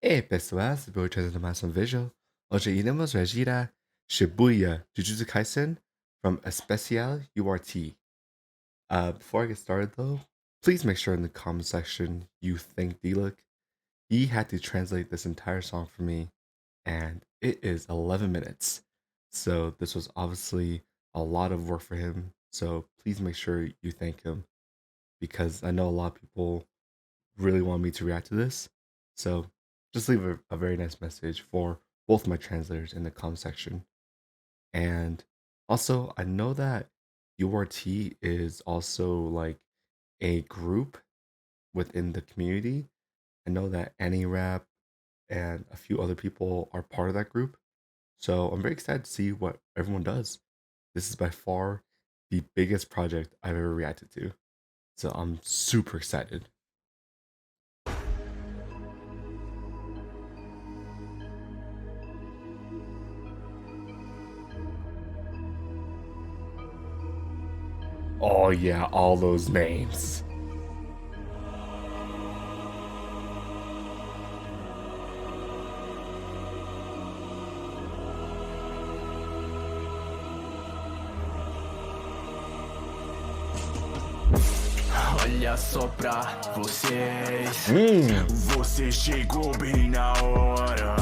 Ei, pessoal, super trazendo mais um vídeo. Hoje iremos reagir a Shibuya, Jujutsu Kaisen from ESPECIAL URT. Before I get started though, please make sure in the comment section you thank DiLucx. He had to translate this entire song for me, and it is 11 minutes. So this was obviously a lot of work for him. So please make sure you thank him because I know a lot of people really want me to react to this. So just leave a very nice message for both my translators in the comment section. And also, I know that URT is also like a group within the community. I know that Annie Rap and a few other people are part of that group. So I'm very excited to see what everyone does. This is by far the biggest project I've ever reacted to. So I'm super excited. Oh yeah, all those names. Olha só pra vocês, você chegou bem na hora.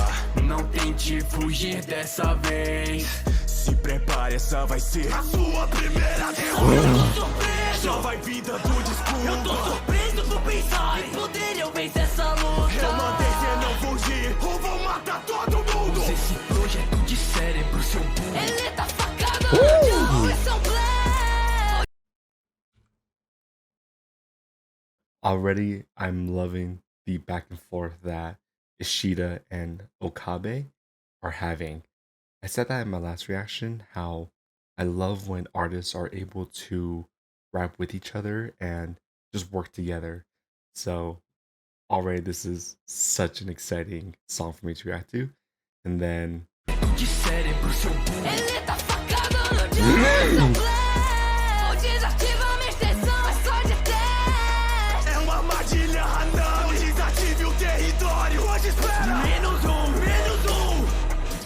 Não tente fugir dessa vez. Se prepare, essa vai ser a sua primeira derrota. Eu tô surpreso, já vai vida do desculpa. Eu tô surpreso por pensar em poder eu vencer essa luta. Eu mandei cê não fugir, ou vou matar todo mundo. Use esse projeto de cérebro, seu burro. Ele tá facado, Already, I'm loving the back and forth that Ishida and Okabe are having. I said that in my last reaction, how I love when artists are able to rap with each other and just work together. So already this is such an exciting song for me to react to. And then de cérebro, seu burro. Ele tá facado no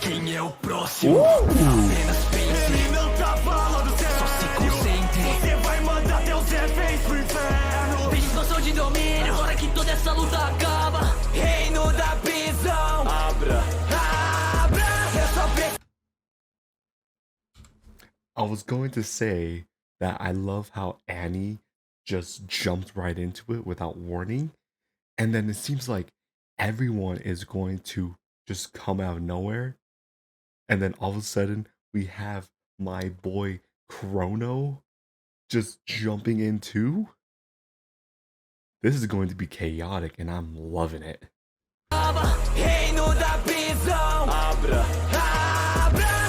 Quem é o próximo? Apenas pense. Ele não tá falando sério. Só se concentre. Você vai mandar teus reféns pro inferno. Tem expansão de domínio. Agora que toda essa luta acaba. Reino da prisão. Abra. Eu só penso. I was going to say that I love how Annie just jumped right into it without warning. And then it seems like everyone is going to just come out of nowhere. And then all of a sudden, we have my boy Chrono just jumping in too. This is going to be chaotic, and I'm loving it. Reino da prisão. Abra.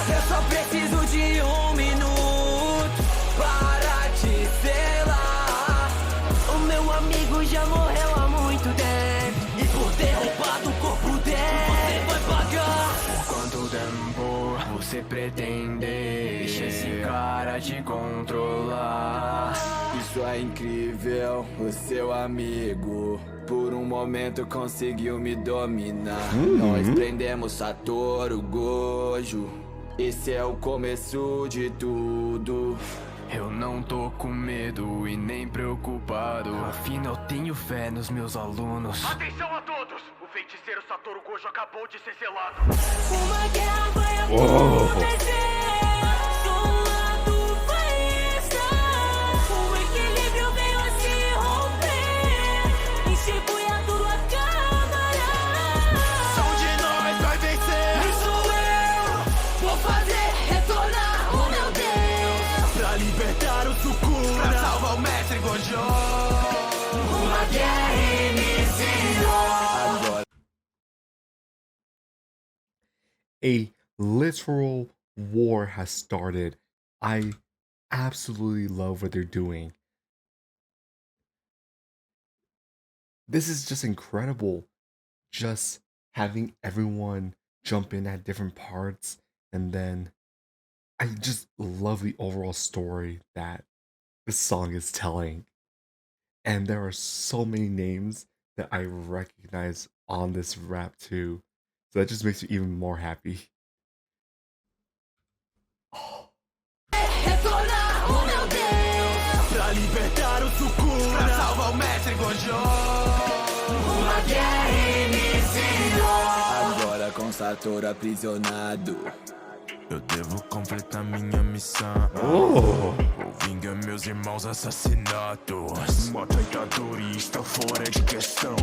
Eu só preciso de minuto para te selar. O meu amigo já morreu há muito tempo. E por ter roubado o corpo dele, você vai pagar. Por quanto tempo você pretende deixa esse cara te controlar? Isso é incrível, o seu amigo por um momento conseguiu me dominar. Nós prendemos Satoru Gojo. Esse é o começo de tudo. Eu não tô com medo e nem preocupado. Afinal, tenho fé nos meus alunos. Atenção a todos! O feiticeiro Satoru Gojo acabou de ser selado. Uma guerra vai acontecer. Shibuya tudo acabará. Só de nós vai vencer. Isso eu vou fazer retornar. Oh meu Deus. Pra libertar o Sukuna. Pra salvar o mestre Gojo. Uma guerra iniciou. A literal war has started. I absolutely love what they're doing. This is just incredible. Just having everyone jump in at different parts, and then I just love the overall story that the song is telling. And there are so many names that I recognize on this rap too. So that just makes me even more happy. Oh. Retornar, oh meu Deus, pra libertar o Sukuna, pra salvar o mestre Gojo. Uma guerra iniciou. Agora com Satoru aprisionado, eu devo completar minha missão. Vou vingar meus irmãos assassinados. Mata e está fora de questão.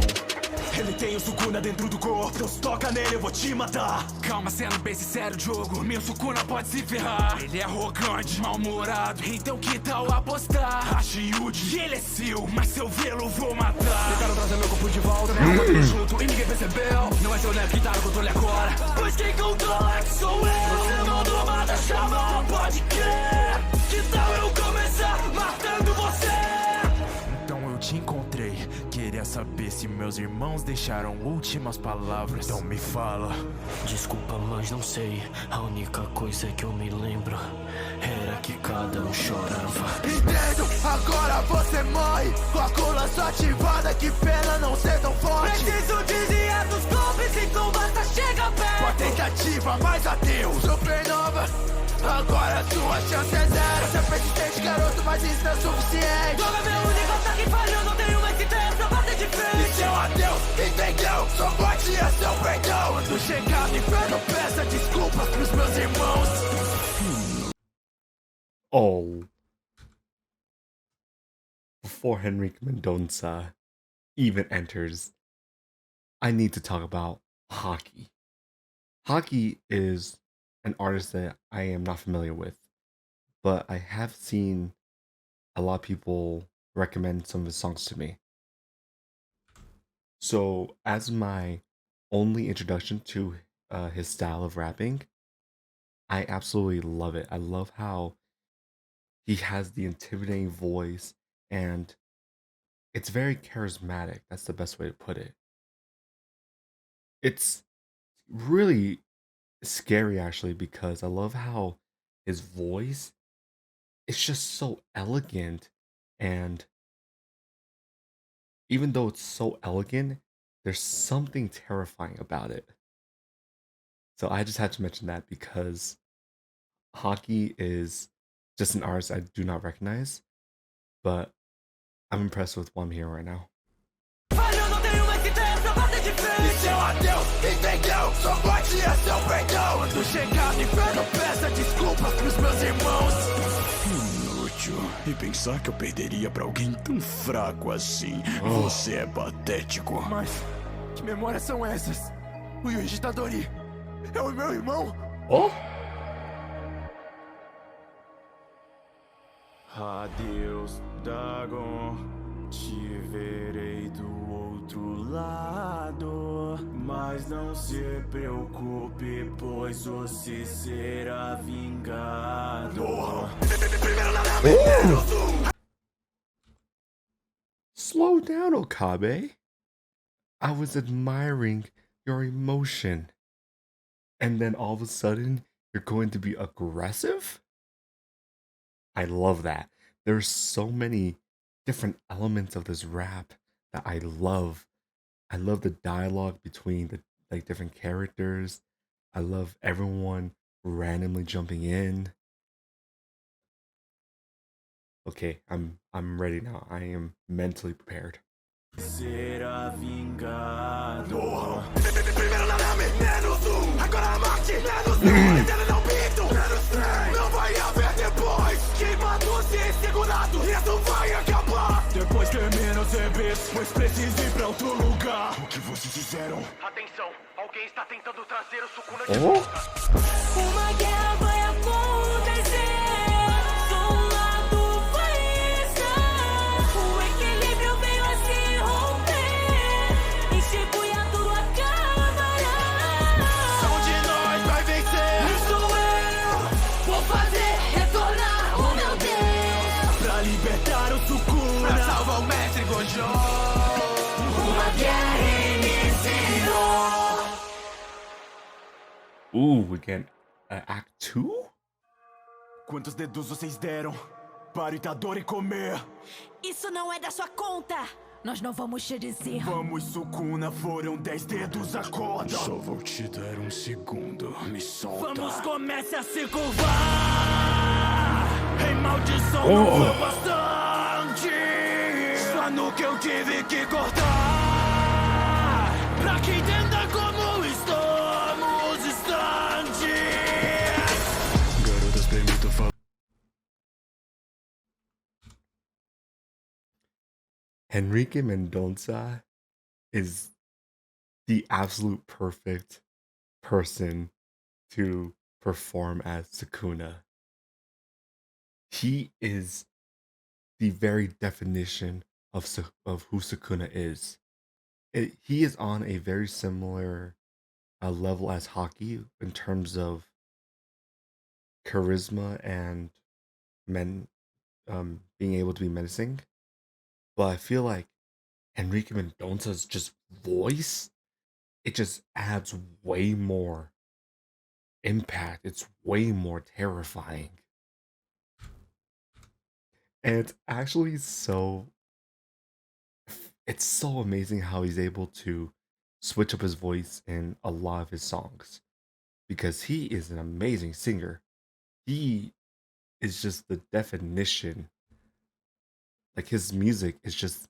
Ele tem o Sukuna dentro do corpo, então se toca nele eu vou te matar. Calma, sendo bem sincero, jogo, meu Sukuna pode se ferrar. Ele é arrogante, mal-humorado, então que tal apostar? A Shiuji, ele é seu, mas se eu vê-lo vou matar. Tentaram trazer meu corpo de volta, minha alma tudo junto e ninguém percebeu. Não é seu neto que tá no controle agora, pois quem controla é que sou eu. Você mandou matar, chamar, pode crer. Que tal eu começar matando você? Então eu te encontrei, queria saber se meus irmãos deixaram últimas palavras. Então me fala. Desculpa, mas não sei. A única coisa que eu me lembro era que cada um chorava. Entendo, agora você morre com a cola só ativada, que pena não ser tão forte. Preciso desviar dos golpes, então basta chegar perto. Com a tentativa, mais adeus, supernova. Agora sua chance é zero. Você é persistente, garoto, mas isso não é suficiente. Joga meu único ataque falhou, não tenho mais ideia pra bater de frente. E seu adeus, entendeu? Só bote a seu perdão. Quando chegar no inferno, peça desculpas pros meus irmãos. Oh. Before Henrique Mendonça even enters, I need to talk about Hockey. Hockey is an artist that I am not familiar with, but I have seen a lot of people recommend some of his songs to me. So, as my only introduction to his style of rapping, I absolutely love it. I love how he has the intimidating voice and it's very charismatic. That's the best way to put it. It's really scary actually because I love how his voice is just so elegant, and even though it's so elegant, there's something terrifying about it. So I just had to mention that because Hockey is just an artist I do not recognize, but I'm impressed with what I'm hearing right now. E seu adeus, entendeu? Só bote a seu perdão. Quando chegar no inferno, peça desculpas pros meus irmãos. Inútil. E pensar que eu perderia pra alguém tão fraco assim. Você é patético. Mas que memórias são essas? O Yuji Tadori é o meu irmão? Oh! Adeus, Dagon. Te verei do outro lado, mas não se preocupe, pois você será vingado. Slow down, Okabe. I was admiring your emotion. And then all of a sudden, you're going to be aggressive? I love that. There's so many different elements of this rap that I love. I love the dialogue between the different characters. I love everyone randomly jumping in. Okay, I'm ready now. I am mentally prepared. Será vingado. Primeiro na nave, menos um. Agora a Marte, menos um. Entendo, não pinto, menos três. Não vai haver depois. Queimando-se segurado, isso vai acabar. Depois termina os EBs, pois preciso ir pra outro lugar. O que vocês fizeram? Atenção, alguém está tentando trazer o Sukuna de volta. Uma guerra vai acontecer. Shibuya tudo acabará. São de nós vai vencer. Isso eu vou fazer retornar, oh meu Deus. Pra libertar o Sukuna, pra salvar o mestre Gojo. Uma guerra iniciou. Ooh, we get Act 2? Quantos dedos vocês deram para o Itadori comer? Isso não é da sua conta. Nós não vamos te dizer. Vamos, Sukuna, foram 10 dedos, acorda. Só vou te dar um segundo, me solta. Vamos, comece a se curvar. Em maldição não foi bastante. Só no que eu tive que cortar. Pra que entenda como estamos distantes. Garotas, permito falar. Henrique Mendonça is the absolute perfect person to perform as Sukuna. He is the very definition of who Sukuna is. He is on a very similar level as Hockey in terms of charisma and being able to be menacing. But I feel like Enrique Mendonça's just voice, it just adds way more impact. It's way more terrifying. And it's so amazing how he's able to switch up his voice in a lot of his songs. Because he is an amazing singer. He is just the definition. Like, his music is just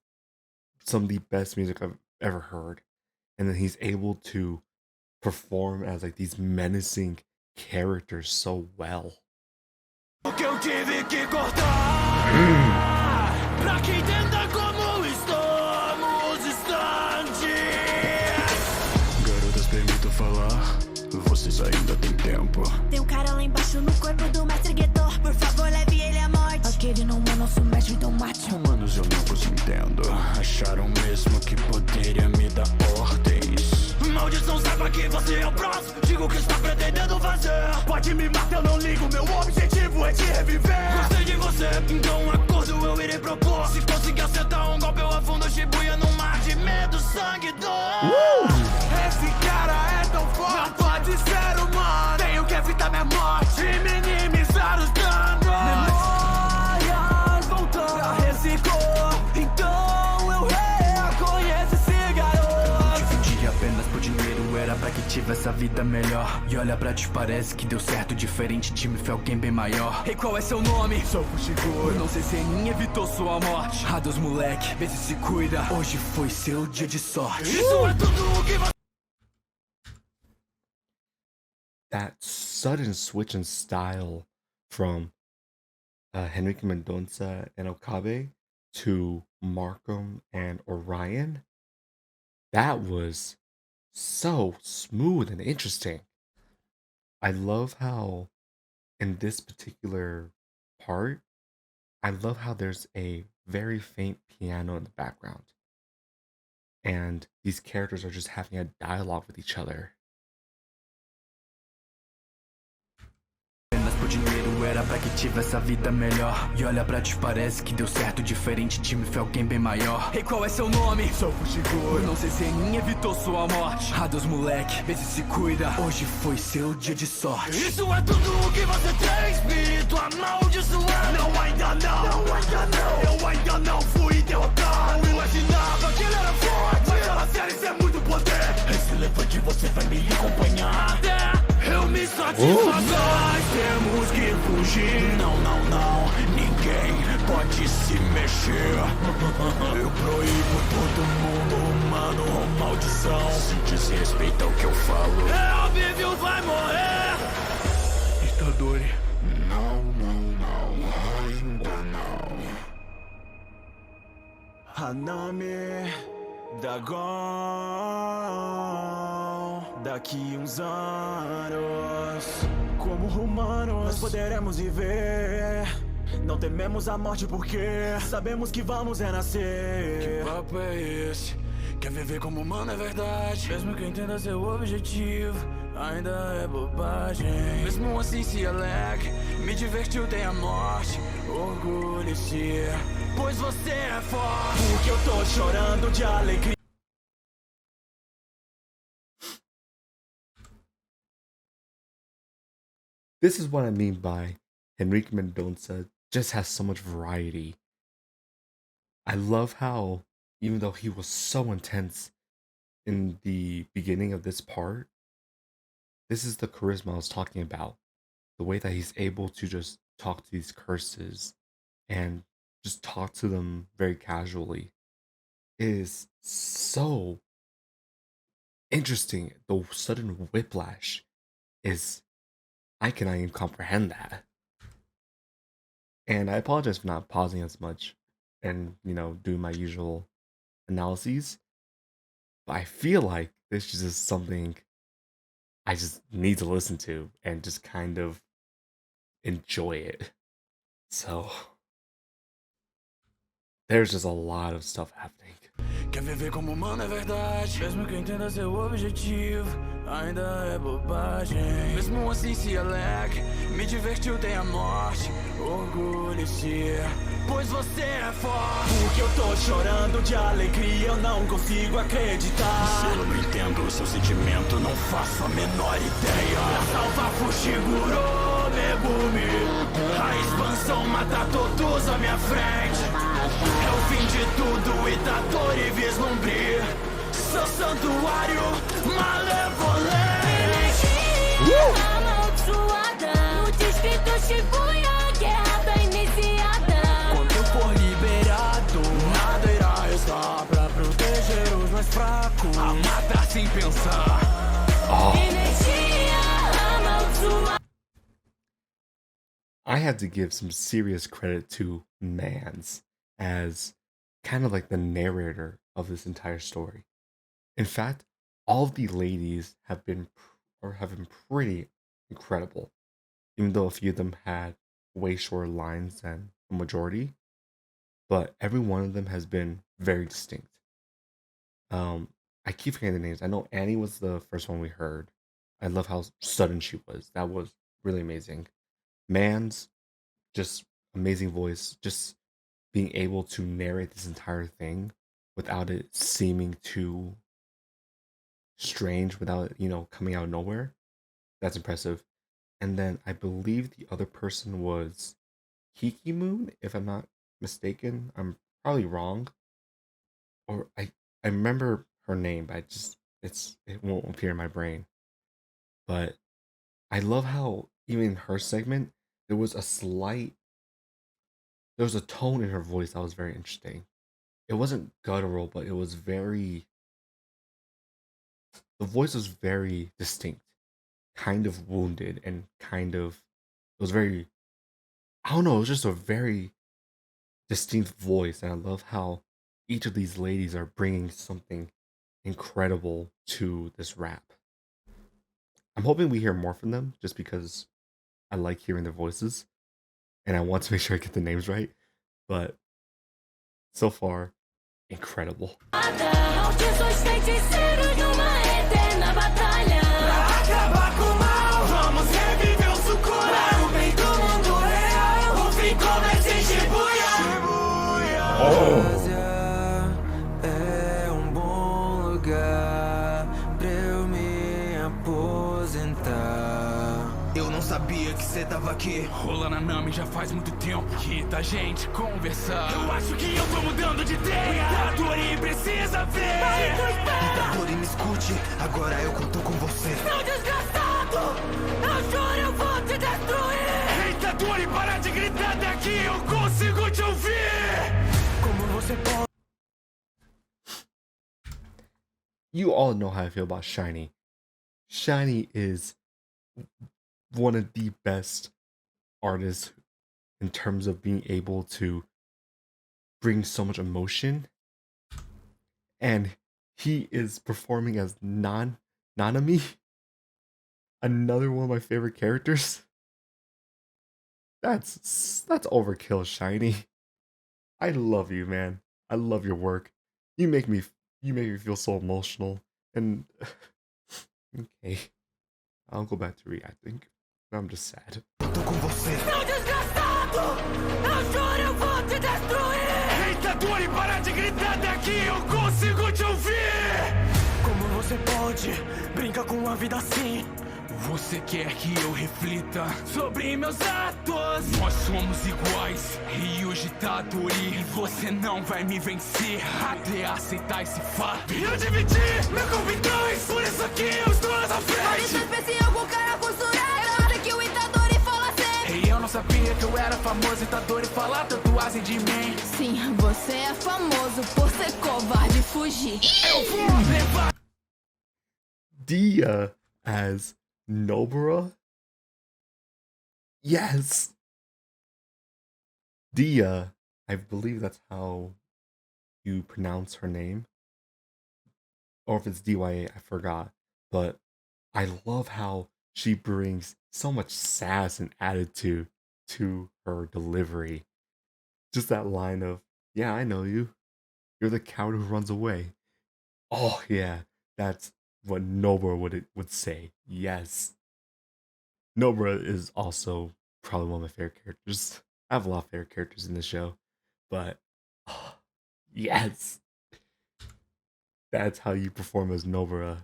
some of the best music I've ever heard. And then he's able to perform as like these menacing characters so well. O que eu tive que cortar. Pra que entenda como estamos distantes. Garotas, permito falar. Vocês ainda têm tempo. Tem um cara lá embaixo no corpo do mestre Guetor. Por favor, leve ele à morte. Aquele não é nosso mestre, então mate. Humanos, eu não vos entendo. Acharam mesmo que poderia me dar ordens. Maldição, saiba que você é o próximo. Digo o que está pretendendo fazer. Pode me matar, eu não ligo. Meu objetivo é te reviver. Gostei de você, então um acordo eu irei propor. Se conseguir acertar um golpe, eu afundo Shibuya num mar de medo, sangue e dor. Esse cara é tão forte. Não pode ser humano. Tenho que evitar minha morte e minimizar os danos. Memórias voltando pra reciclar. Então eu reconheço esse garoto. Dividir apenas por dinheiro era pra que tivesse a vida melhor. E olha pra ti, parece que deu certo. Diferente de mim, foi alguém bem maior. E qual é seu nome? Sou Fushiguro. Não sei se nem evitou sua morte. Adeus, moleque, vê se se cuida. Hoje foi seu dia de sorte. Isso é tudo o que você... That sudden switch in style from Henrique Mendonça and Okabe to Markham and Orion, that was so smooth and interesting. I love how in this particular part, I love how there's a very faint piano in the background. And these characters are just having a dialogue with each other. Apenas por dinheiro era pra que tivesse a vida melhor. E olha pra ti, parece que deu certo. Diferente de mim, foi alguém bem maior. E qual é seu nome? Sou Fushiguro. Não sei se nem evitou sua morte. Adeus, moleque, vê se se cuida. Hoje foi seu dia de sorte. Isso é tudo o que você tem, espírito amaldiçoado. Não, ainda não, não, ainda não. Eu ainda não fui derrotado. Eu imaginava que ele era forte, mas ela série isso é muito poder. Esse elefante você vai me acompanhar até eu me satisfazer. Nós temos que fugir. Não, não, não, ninguém pode se mexer. Eu proíbo todo mundo, humano ou maldição. Se desrespeita o que eu falo. É óbvio, vai morrer. Ditadore. Não, não, não, ainda não. Hanami Dagon. Daqui uns anos, como humanos, nós poderemos viver. Não tememos a morte porque sabemos que vamos renascer. Que papo é esse? Quer viver como humano é verdade. Mesmo que entenda seu objetivo, ainda é bobagem. Mesmo assim se alegre, me divertiu, tem a morte. Orgulhe-se, pois você é forte. Porque eu tô chorando de alegria. This is what I mean by Henrique Mendonça just has so much variety. I love how even though he was so intense in the beginning of this part, this is the charisma I was talking about. The way that he's able to just talk to these curses and just talk to them very casually is so interesting. The sudden whiplash is, I cannot even comprehend that. And I apologize for not pausing as much and, doing my usual analyses. But I feel like this is just something I just need to listen to and just kind of enjoy it. So, there's just a lot of stuff happening. Quer viver como humano é verdade, mesmo que entenda seu objetivo, ainda é bobagem. Mesmo assim se alegre, me divertiu tem a morte, orgulhe-se, pois você é forte. Porque eu tô chorando de alegria, eu não consigo acreditar. Se eu não entendo o seu sentimento, não faço a menor ideia. Salva Fushiguro, Megumi, a expansão mata todos à minha frente. É o fim de tudo, Itadori vislumbre seu santuário malevolente. Energia amaldiçoada, no distrito Shibuya, guerra tá iniciada. Quando eu for liberado, nada irá restar pra proteger os mais fracos. A matar sem pensar. Energia amaldiçoada. I have to give some serious credit to Mans as kind of like the narrator of this entire story. In fact, all of the ladies have been pretty incredible, even though a few of them had way shorter lines than the majority. But every one of them has been very distinct. I keep forgetting the names. I know Annie was the first one we heard. I love how sudden she was. That was really amazing. Mans, just amazing voice, just being able to narrate this entire thing without it seeming too strange, without it, coming out of nowhere. That's impressive. And then I believe the other person was Kiki Moon, if I'm not mistaken. I'm probably wrong. Or I remember her name, but it won't appear in my brain. But I love how even in her segment, there was a tone in her voice that was very interesting. It wasn't guttural, but it was the voice was very distinct, kind of wounded, and it was very, I don't know, it was just a very distinct voice. And I love how each of these ladies are bringing something incredible to this rap. I'm hoping we hear more from them just because I like hearing their voices and I want to make sure I get the names right. But so far, incredible. Acabar com o mal, vamos reviver o Sukuna. Para o bem do mundo real, o fim começa em Shibuya. É bom lugar pra eu me aposentar. Eu não sabia que cê tava aqui. Rolando a Nami já faz muito tempo que da gente conversar. Eu acho que eu tô mudando de ideia. Tradutores precisa ver. Tradutores, me escute. Agora eu conto com você. Seu desgraçado! Eu juro, eu vou te destruir! Ei, Tradutores, para de gritar daqui. Eu consigo te ouvir. Como você pode? You all know how I feel about Shiny. Shiny is one of the best artists in terms of being able to bring so much emotion. And he is performing as Nanami, another one of my favorite characters. That's overkill, Shiny. I love you, man. I love your work. You make me feel so emotional. And okay, I'll go back to reacting. I'm just sad. Tô com você. Seu desgraçado! Eu juro, eu vou te destruir! Ei, Tradutores, para de gritar daqui. Eu consigo te ouvir. Como você pode brincar com a vida assim? Você quer que eu reflita sobre meus atos? Nós somos iguais, Ryuji Tadori. E você não vai me vencer até aceitar esse fato. Eu dividi meu corpo em dois, por isso aqui eu estou na Olha frente. esse especial com cara costurada. Eu sei que o Itadori fala assim. E eu não sabia que eu era famoso Itadori falar tatuagem de mim. Sim, você é famoso por ser covarde e fugir. Eu vou levar. Dia as Nobara? Yes! Dia, I believe that's how you pronounce her name. Or if it's DYA, I forgot. But I love how she brings so much sass and attitude to her delivery. Just that line of, yeah, I know you. You're the coward who runs away. Oh, yeah, that's what Nobara would say. Yes. Nobara is also probably one of my favorite characters. I have a lot of favorite characters in the show, but oh, yes, that's how you perform as Nobara.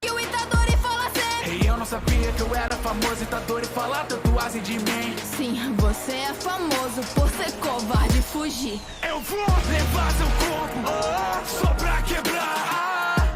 E o Itadori fala assim. E eu não sabia que eu era famoso Itadori falar tatuagem de mim. Sim, você é famoso por ser covarde e fugir. Eu vou levar seu corpo só pra quebrar.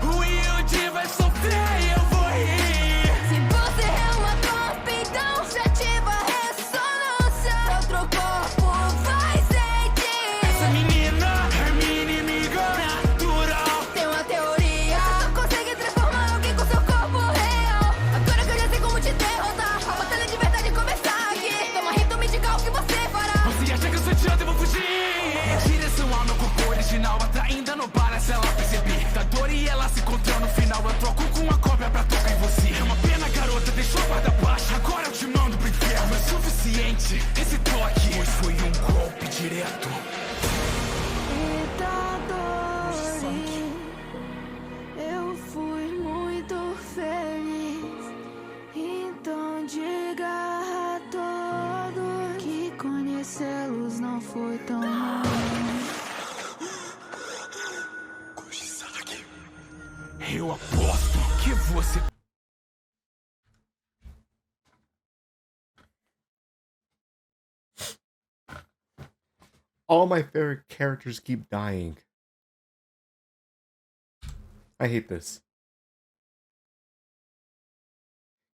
O Yuji vai sofrer e eu vou rir. Se você é uma top, então se ativa a ressonância. Outro corpo vai sentir. Essa menina é minha inimiga natural. Tem uma teoria. Você só consegue transformar alguém com seu corpo real. Agora que eu já sei como te derrotar, a batalha de verdade começar aqui. Toma ritmo musical, o que você fará? Você acha que eu sou idiota e vou fugir? Em direção ao meu corpo original, até ainda não parece ela perceber. Itadori e ela se encontrando no final, eu troco com uma cópia pra tocar em você. É uma pena, garota, deixou a guarda baixa. Agora eu te mando pro inferno. É suficiente esse toque, pois foi um golpe direto. Itadori, eu fui muito feliz. Então diga a todos que conhecê-los não foi tão ruim. Eu aposto que você... All my favorite characters keep dying. I hate this.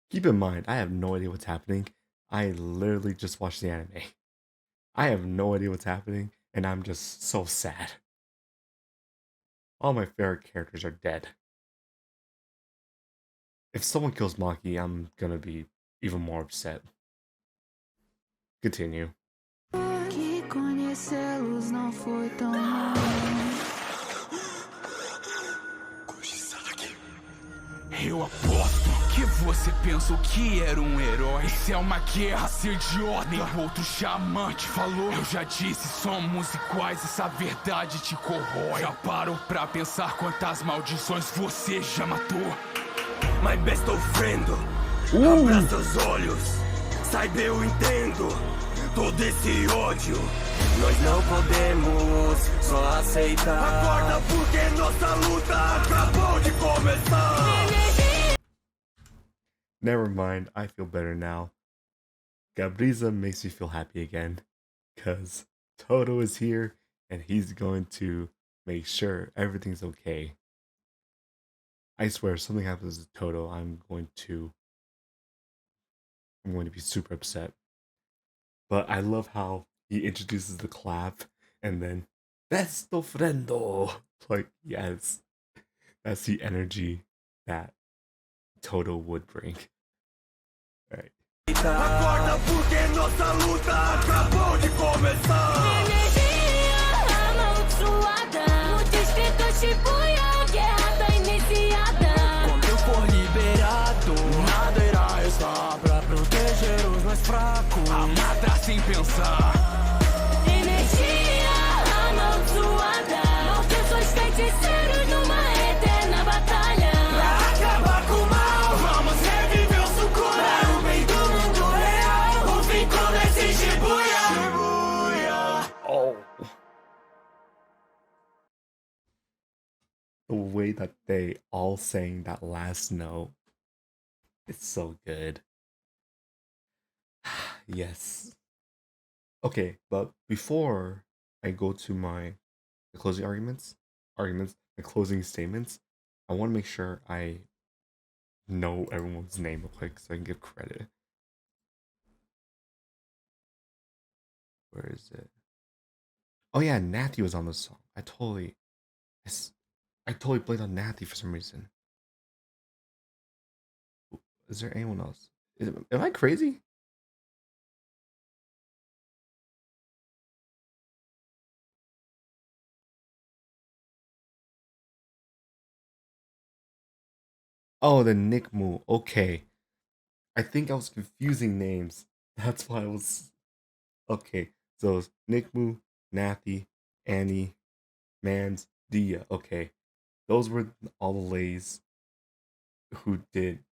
Keep in mind, I have no idea what's happening. I literally just watched the anime. I have no idea what's happening, and I'm just so sad. All my favorite characters are dead. If someone kills Maki, I'm gonna be even more upset. Continue. Que conhecê-los não foi tão ruim. Eu aposto que você pensou que era um herói. Isso é uma guerra, seu idiota. Nem outro xamã te falou. Eu já disse, somos iguais. Essa verdade te corrói. Já parou pra pensar quantas maldições você já matou? My best friend, abra seus olhos. Saiba, eu entendo todo esse ódio. Nós não podemos só aceitar. Acorda porque nossa luta acabou de começar. Never mind, I feel better now. Gabriza makes me feel happy again. Because Toto is here and he's going to make sure everything's okay. I swear, if something happens to Toto, I'm going to be super upset. But I love how he introduces the clap and then Besto friendo. Like, yes. That's the energy that Toto would bring. Alright. Acorda porque nossa luta acabou de começar. Energia amaldiçoada. No distrito Shibuya, guerra tá iniciada. Quando eu for liberado, nada irá restar pra proteger os mais fracos. A matar sem pensar. Energia amaldiçoada. Maldições feiticeiros numa eterna batalha. Pra acabar com o mal, vamos reviver o Sukuna. Para o bem do mundo real, o fim começa em Shibuya. Oh. The way that they all sang that last note, It's so good. Yes. Okay, but before I go to the closing the closing statements, I want to make sure I know everyone's name real quick so I can give credit. Where is it? Oh yeah, Natty was on the song. I totally played on Natty for some reason. Is there anyone else? Am I crazy? Oh, the Nick Moo. Okay. I think I was confusing names. That's why I was okay. So it's Nick Moo, Nathy, Annie, Mans, Dia. Okay. Those were all the lays who did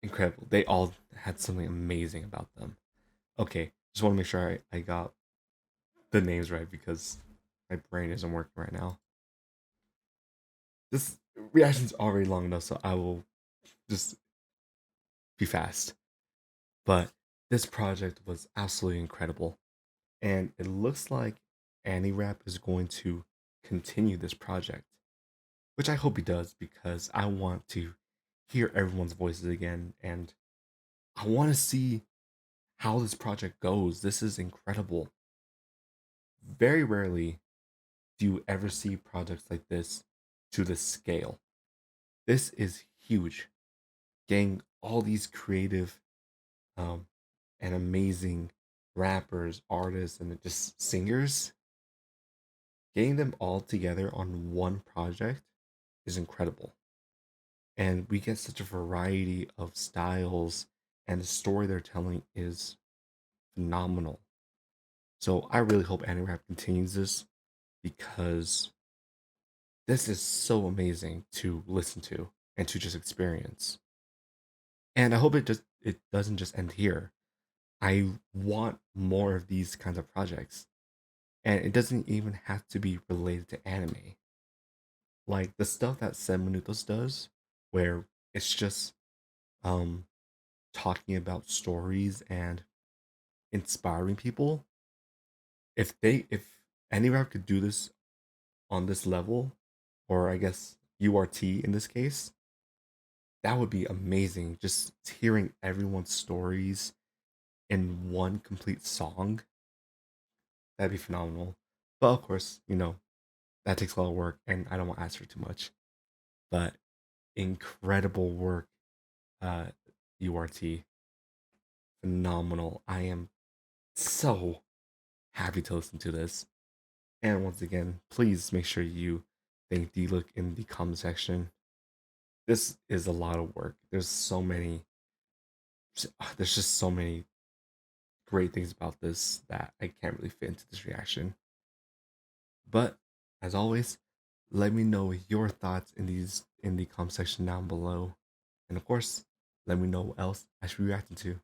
incredible. They all had something amazing about them. Okay. Just want to make sure I got the names right because my brain isn't working right now. This reaction's already long enough, so I will just be fast. But this project was absolutely incredible. And it looks like AniRap is going to continue this project, which I hope he does because I want to hear everyone's voices again and I want to see how this project goes. This is incredible. Very rarely do you ever see projects like this to this scale. This is huge. Getting all these creative um, and amazing rappers, artists, and just singers, getting them all together on one project is incredible. And we get such a variety of styles, and the story they're telling is phenomenal. So I really hope AniRap continues this because this is so amazing to listen to and to just experience. And I hope it doesn't just end here. I want more of these kinds of projects. And it doesn't even have to be related to anime. Like the stuff that Sen Minutos does, where it's just um talking about stories and inspiring people. If any rap could do this on this level, or I guess URT in this case, that would be amazing. Just hearing everyone's stories in one complete song, that'd be phenomenal. But of course, that takes a lot of work, and I don't want to ask for too much. But incredible work, uh, URT, phenomenal. I am so happy to listen to this. And once again, please make sure you thank DiLucx in the comment section. This is a lot of work. There's just so many great things about this that I can't really fit into this reaction. But as always, let me know your thoughts in the comment section down below. And of course, let me know what else I should be reacting to.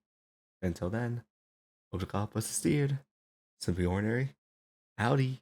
Until then, hope the cop was steered. Simply ordinary. Howdy.